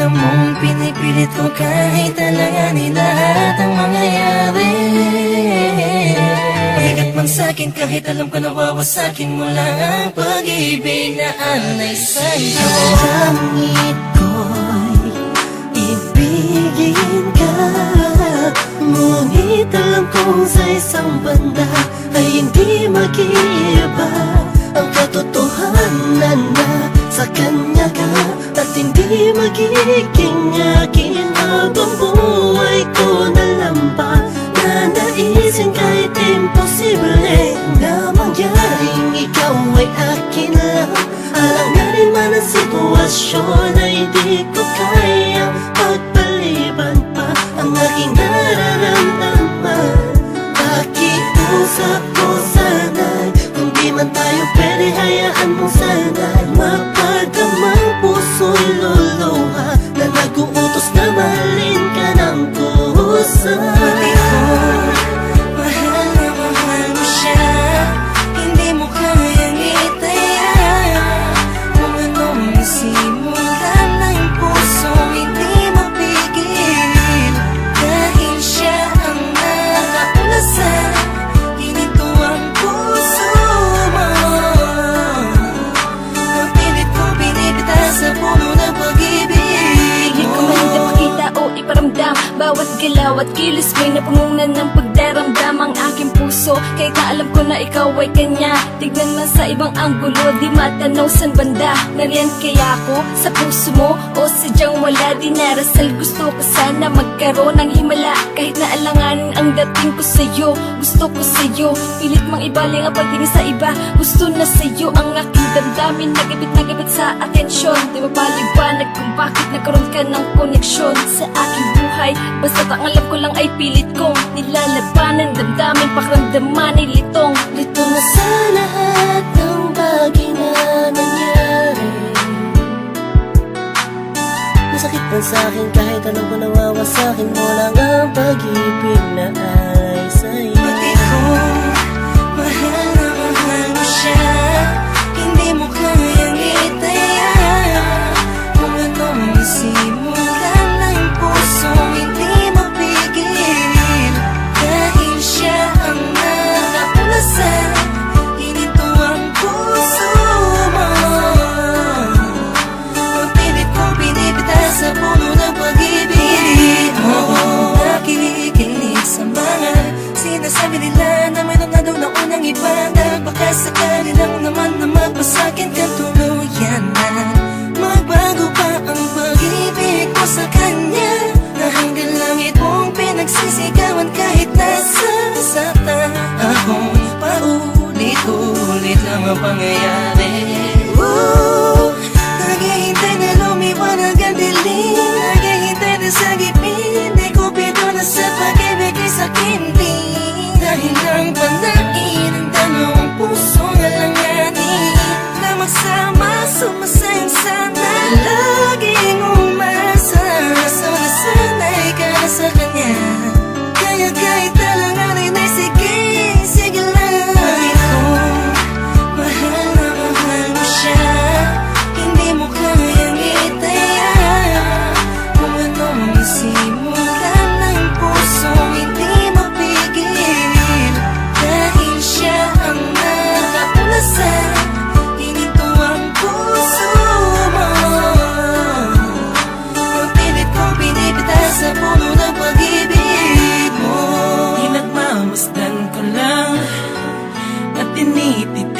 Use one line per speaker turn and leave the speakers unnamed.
alam mong pinipilit ko kahit alanganin lahat ang mangyayari. Mabigat man sa'kin kahit alam ko nawawasakin mo lang ang pag-ibig na alay sa'yo.
Langit ko'y ibigin ka, ngunit alam kong sa isang banda ay hindi mag-iiba ang katotohanan na sa kanya ka, at hindi magiging akin habang buhay ko na lamba. Nanaisin kahit imposible na mangyaring ikaw ay akin lang. Alanganin man ang sitwasyon ay di ko kayang pagpaliban pa ang aking nararamdaman. Pakiusap ko sana'y kung di man tayo pwede, hayaan mo sana'y mapadamang puso'y luluha na nag-uutos na mahalin ka ng kusa.
Pati ko, mahal na mahal mo siya, hindi mo kayang itaya. Kung anong nasimulan ng puso, hindi mapigil. Dahil siya ang nakaulasan, ginito ang puso mo. Napilit ko binibita sa puno ng pag-ibig.
Hindi ko man ipakita o iparamdam, bawat galaw at kilos mo'y napununan ng pagdaramdam ang aking puso. Kahit na alam ko na ikaw ay kanya, tignan man sa ibang anggulo, di matanaw san banda. Nariyan kaya ako sa puso mo o sadyang wala? Dinarasal gusto ko sana magkaroon ng himala, kahit na alanganin ang dating ko sa'yo. Gusto ko sa'yo, pilit mang ibaling ang pagtingin sa iba. Gusto na sa'yo ang aking damdamin, nagabit sa atensyon. Di mapaliwanag kung bakit nagkaroon ka ng koneksyon sa aking buhay. Basta't ang alam ko lang ay pilit kong nilalabanan, damdamin, pakiramdaman ay litong.
Lito na sa lahat ng bagay na nangyari. Masakit man sa'kin kahit alam ko nawawasakin mo lang ang pag-ibig na ay sa'yo.
Pati ko, mahal na mahal mo siya, hindi mo kayang itaya. Kung anong nasimulan ng puso, hindi mapigil. Dahil siya ang nakaulasan, ginito ang puso mo. Mapilit ko binibita sa puno ng pag-ibig. Oo, nakikinig sa mga sinasabi nila na mayroon na daw na unang iba. Dahil baka sakali lang naman na magpasakin ka tuluyan na magbago pa ang pag-ibig ko sa kanya, na hanggang langit mong pinagsisigawan kahit nasa sakta akong paulit-ulit lang ang pangyayari. Naghihintay na lumiwanag ang dilim, naghihintay na sa gipin, di ko pito na sa pag-ibig ay sakin din. Dahil lang panain ang dalawang puso na langanin, na magsama sumasayang sana, laging umasa. So nasanay ka na sa kanya, kaya kahit alanganin ay sige, sige lang. Pati ko, mahal na mahal mo siya, hindi mo kayang itaya. Kung anong nasimulan ng puso, hindi mapigil. Dahil siya ang nakaulasan, ginito ang puso mo. Mapilit ko binibita sa puno ng pag-ibig mo. Pinagmamasdan ko lang at tinitit